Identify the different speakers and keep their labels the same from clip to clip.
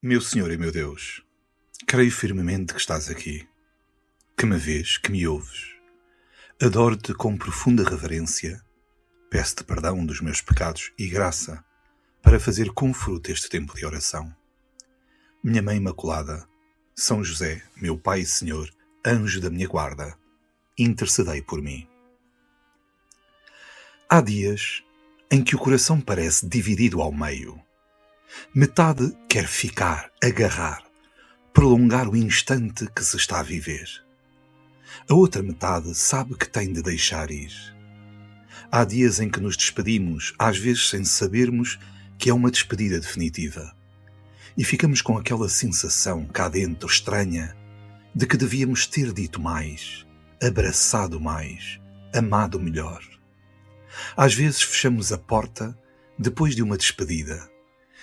Speaker 1: Meu Senhor e meu Deus, creio firmemente que estás aqui, que me vês, que me ouves. Adoro-te com profunda reverência, peço-te perdão dos meus pecados e graça para fazer com fruto este tempo de oração. Minha Mãe Imaculada, São José, meu Pai e Senhor, anjo da minha guarda, intercedei por mim. Há dias em que o coração parece dividido ao meio. Metade quer ficar, agarrar, prolongar o instante que se está a viver. A outra metade sabe que tem de deixar ir. Há dias em que nos despedimos, às vezes sem sabermos que é uma despedida definitiva. E ficamos com aquela sensação cá dentro estranha de que devíamos ter dito mais, abraçado mais, amado melhor. Às vezes fechamos a porta depois de uma despedida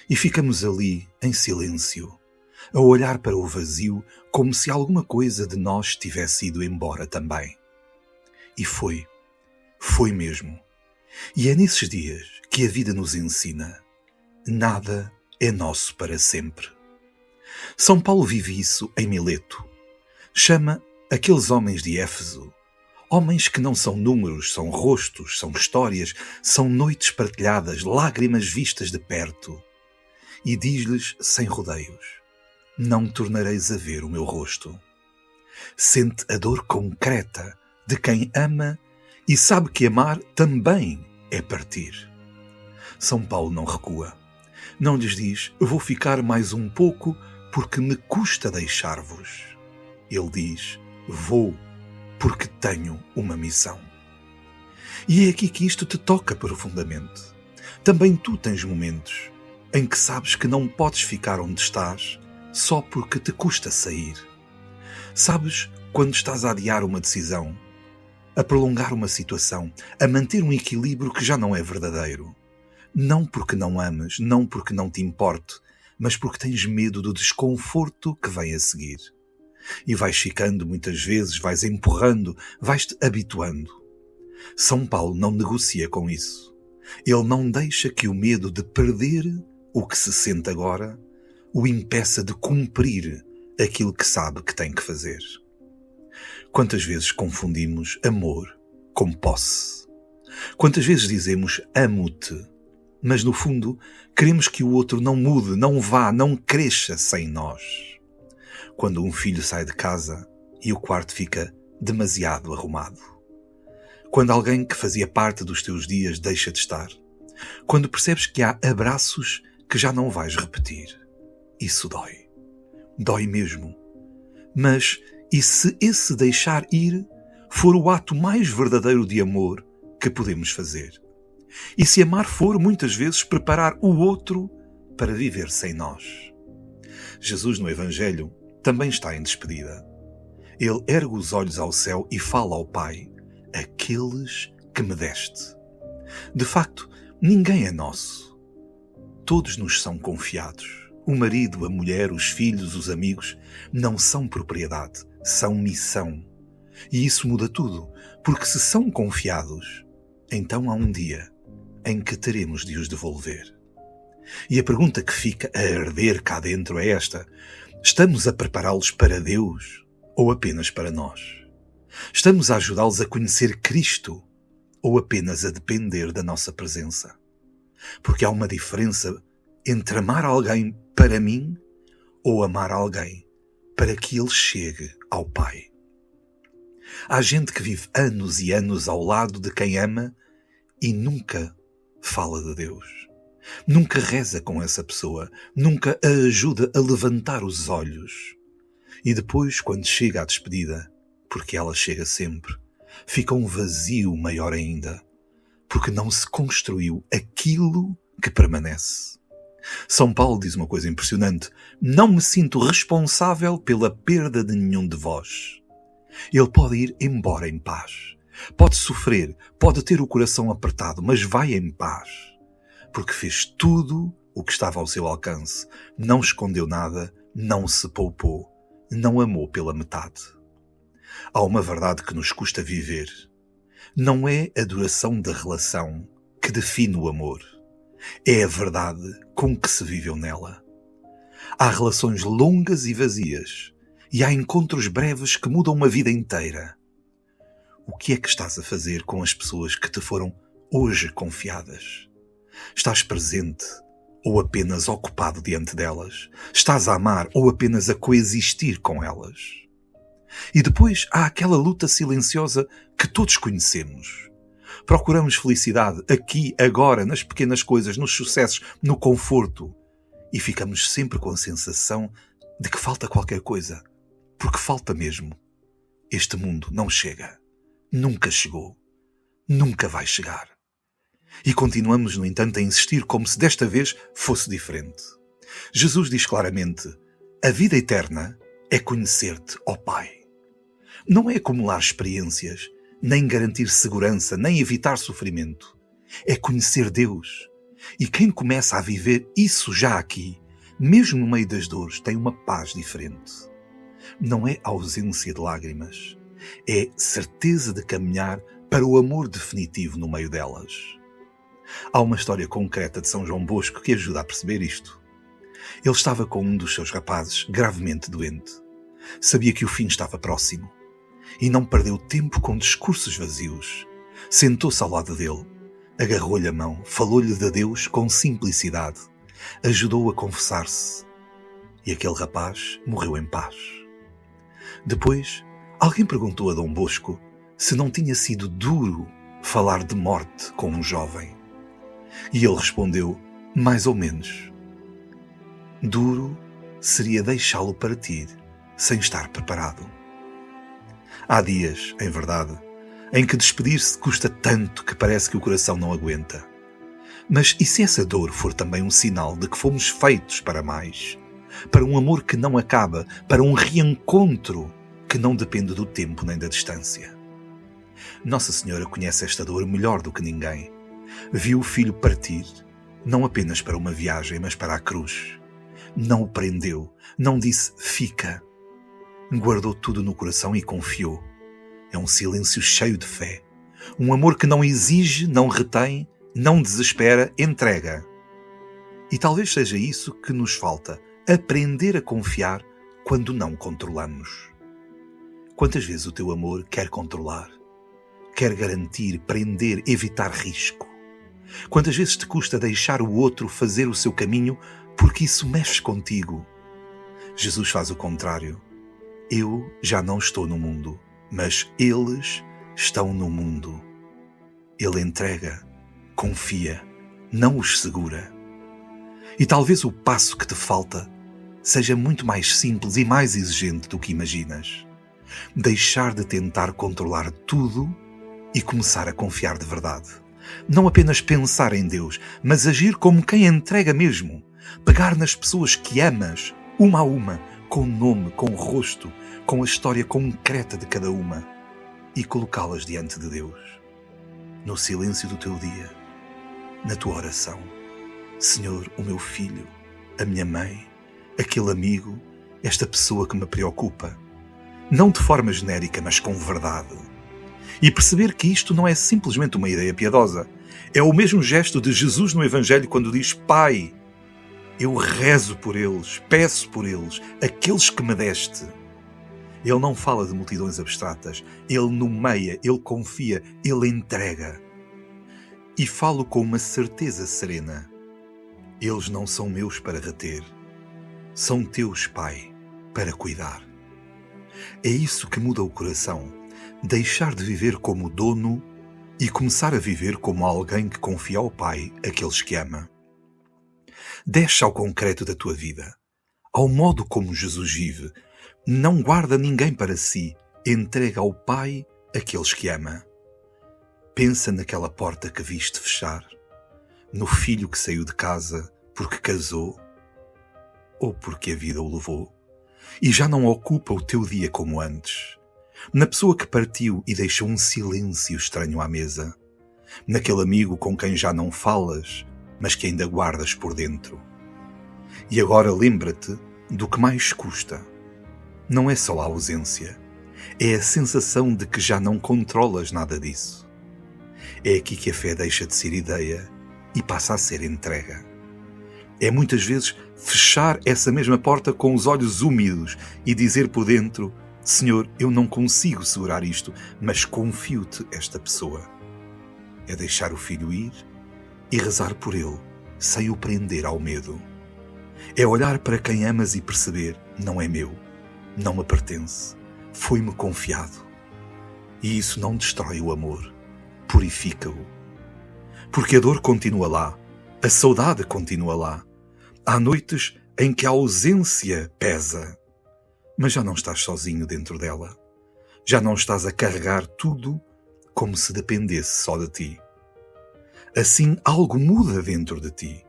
Speaker 1: e ficamos ali em silêncio, a olhar para o vazio como se alguma coisa de nós tivesse ido embora também. E foi mesmo. E é nesses dias que a vida nos ensina: nada é nosso para sempre. São Paulo vive isso em Mileto. Chama aqueles homens de Éfeso, homens que não são números, são rostos, são histórias, são noites partilhadas, lágrimas vistas de perto. E diz-lhes sem rodeios: não tornareis a ver o meu rosto. Sente a dor concreta de quem ama e sabe que amar também é partir. São Paulo não recua. Não lhes diz: vou ficar mais um pouco porque me custa deixar-vos. Ele diz: vou porque tenho uma missão. E é aqui que isto te toca profundamente. Também tu tens momentos em que sabes que não podes ficar onde estás só porque te custa sair. Sabes quando estás a adiar uma decisão, a prolongar uma situação, a manter um equilíbrio que já não é verdadeiro. Não porque não ames, não porque não te importe, mas porque tens medo do desconforto que vem a seguir. E vais ficando muitas vezes, vais empurrando, vais-te habituando. São Paulo não negocia com isso. Ele não deixa que o medo de perder o que se sente agora o impeça de cumprir aquilo que sabe que tem que fazer. Quantas vezes confundimos amor com posse? Quantas vezes dizemos amo-te, mas no fundo queremos que o outro não mude, não vá, não cresça sem nós? Quando um filho sai de casa e o quarto fica demasiado arrumado. Quando alguém que fazia parte dos teus dias deixa de estar. Quando percebes que há abraços que já não vais repetir. Isso dói. Dói mesmo. Mas e se esse deixar ir for o ato mais verdadeiro de amor que podemos fazer? E se amar for, muitas vezes, preparar o outro para viver sem nós? Jesus, no Evangelho, também está em despedida. Ele ergue os olhos ao céu e fala ao Pai: aqueles que me deste. De facto, ninguém é nosso. Todos nos são confiados. O marido, a mulher, os filhos, os amigos, não são propriedade, são missão. E isso muda tudo, porque se são confiados, então há um dia em que teremos de os devolver. E a pergunta que fica a arder cá dentro é esta: estamos a prepará-los para Deus ou apenas para nós? Estamos a ajudá-los a conhecer Cristo ou apenas a depender da nossa presença? Porque há uma diferença entre amar alguém para mim ou amar alguém para que ele chegue ao Pai. Há gente que vive anos e anos ao lado de quem ama e nunca fala de Deus. Nunca reza com essa pessoa, nunca a ajuda a levantar os olhos. E depois, quando chega à despedida, porque ela chega sempre, fica um vazio maior ainda, porque não se construiu aquilo que permanece. São Paulo diz uma coisa impressionante: não me sinto responsável pela perda de nenhum de vós. Ele pode ir embora em paz, pode sofrer, pode ter o coração apertado, mas vai em paz, porque fez tudo o que estava ao seu alcance, não escondeu nada, não se poupou, não amou pela metade. Há uma verdade que nos custa viver. Não é a duração da relação que define o amor. É a verdade com que se viveu nela. Há relações longas e vazias, e há encontros breves que mudam uma vida inteira. O que é que estás a fazer com as pessoas que te foram hoje confiadas? Estás presente ou apenas ocupado diante delas? Estás a amar ou apenas a coexistir com elas? E depois há aquela luta silenciosa que todos conhecemos. Procuramos felicidade aqui, agora, nas pequenas coisas, nos sucessos, no conforto. E ficamos sempre com a sensação de que falta qualquer coisa. Porque falta mesmo. Este mundo não chega. Nunca chegou. Nunca vai chegar. E continuamos, no entanto, a insistir como se desta vez fosse diferente. Jesus diz claramente: a vida eterna é conhecer-te, ó Pai. Não é acumular experiências, nem garantir segurança, nem evitar sofrimento. É conhecer Deus. E quem começa a viver isso já aqui, mesmo no meio das dores, tem uma paz diferente. Não é ausência de lágrimas. É certeza de caminhar para o amor definitivo no meio delas. Há uma história concreta de São João Bosco que ajuda a perceber isto. Ele estava com um dos seus rapazes gravemente doente. Sabia que o fim estava próximo. E não perdeu tempo com discursos vazios. Sentou-se ao lado dele, agarrou-lhe a mão, falou-lhe de Deus com simplicidade, ajudou-o a confessar-se. E aquele rapaz morreu em paz. Depois, alguém perguntou a Dom Bosco se não tinha sido duro falar de morte com um jovem. E ele respondeu, mais ou menos. Duro seria deixá-lo partir, sem estar preparado. Há dias, em verdade, em que despedir-se custa tanto que parece que o coração não aguenta. Mas e se essa dor for também um sinal de que fomos feitos para mais? Para um amor que não acaba, para um reencontro que não depende do tempo nem da distância. Nossa Senhora conhece esta dor melhor do que ninguém. Viu o filho partir, não apenas para uma viagem, mas para a cruz. Não o prendeu, não disse fica. Guardou tudo no coração e confiou. É um silêncio cheio de fé. Um amor que não exige, não retém, não desespera, entrega. E talvez seja isso que nos falta, aprender a confiar quando não controlamos. Quantas vezes o teu amor quer controlar? Quer garantir, prender, evitar risco? Quantas vezes te custa deixar o outro fazer o seu caminho porque isso mexe contigo? Jesus faz o contrário. Eu já não estou no mundo, mas eles estão no mundo. Ele entrega, confia, não os segura. E talvez o passo que te falta seja muito mais simples e mais exigente do que imaginas. Deixar de tentar controlar tudo e começar a confiar de verdade. Não apenas pensar em Deus, mas agir como quem entrega mesmo. Pegar nas pessoas que amas, uma a uma, com nome, com rosto, com a história concreta de cada uma, e colocá-las diante de Deus. No silêncio do teu dia, na tua oração. Senhor, o meu filho, a minha mãe, aquele amigo, esta pessoa que me preocupa. Não de forma genérica, mas com verdade. E perceber que isto não é simplesmente uma ideia piedosa. É o mesmo gesto de Jesus no Evangelho quando diz: Pai, eu rezo por eles, peço por eles, aqueles que me deste. Ele não fala de multidões abstratas. Ele nomeia, ele confia, ele entrega. E falo com uma certeza serena. Eles não são meus para reter. São teus, Pai, para cuidar. É isso que muda o coração. Deixar de viver como dono e começar a viver como alguém que confia ao Pai aqueles que ama. Desce ao concreto da tua vida, ao modo como Jesus vive. Não guarda ninguém para si, entrega ao Pai aqueles que ama. Pensa naquela porta que viste fechar, no filho que saiu de casa porque casou ou porque a vida o levou e já não ocupa o teu dia como antes, na pessoa que partiu e deixou um silêncio estranho à mesa, naquele amigo com quem já não falas, mas que ainda guardas por dentro. E agora lembra-te do que mais custa. Não é só a ausência, é a sensação de que já não controlas nada disso. É aqui que a fé deixa de ser ideia e passa a ser entrega. É muitas vezes fechar essa mesma porta com os olhos úmidos e dizer por dentro: Senhor, eu não consigo segurar isto, mas confio-te esta pessoa. É deixar o filho ir e rezar por ele, sem o prender ao medo. É olhar para quem amas e perceber: não é meu, não me pertence, foi-me confiado. E isso não destrói o amor, purifica-o. Porque a dor continua lá, a saudade continua lá. Há noites em que a ausência pesa, mas já não estás sozinho dentro dela. Já não estás a carregar tudo como se dependesse só de ti. Assim, algo muda dentro de ti.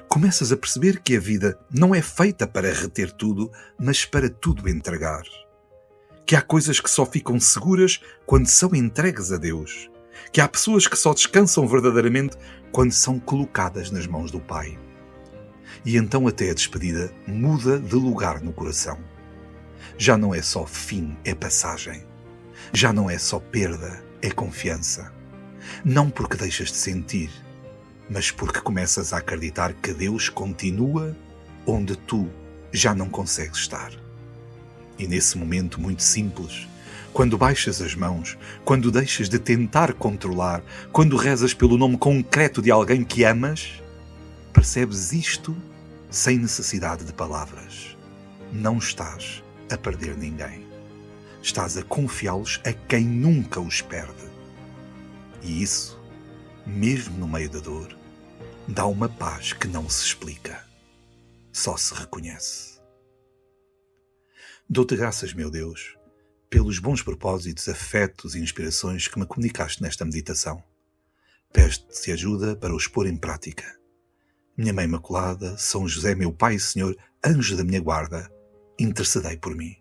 Speaker 1: Começas a perceber que a vida não é feita para reter tudo, mas para tudo entregar. Que há coisas que só ficam seguras quando são entregues a Deus. Que há pessoas que só descansam verdadeiramente quando são colocadas nas mãos do Pai. E então até a despedida muda de lugar no coração. Já não é só fim, é passagem. Já não é só perda, é confiança. Não porque deixas de sentir, mas porque começas a acreditar que Deus continua onde tu já não consegues estar. E nesse momento muito simples, quando baixas as mãos, quando deixas de tentar controlar, quando rezas pelo nome concreto de alguém que amas, percebes isto sem necessidade de palavras. Não estás a perder ninguém. Estás a confiá-los a quem nunca os perde. E isso, mesmo no meio da dor, dá uma paz que não se explica. Só se reconhece. Dou-te graças, meu Deus, pelos bons propósitos, afetos e inspirações que me comunicaste nesta meditação. Peço-te ajuda para os pôr em prática. Minha Mãe Imaculada, São José, meu Pai e Senhor, anjo da minha guarda, intercedei por mim.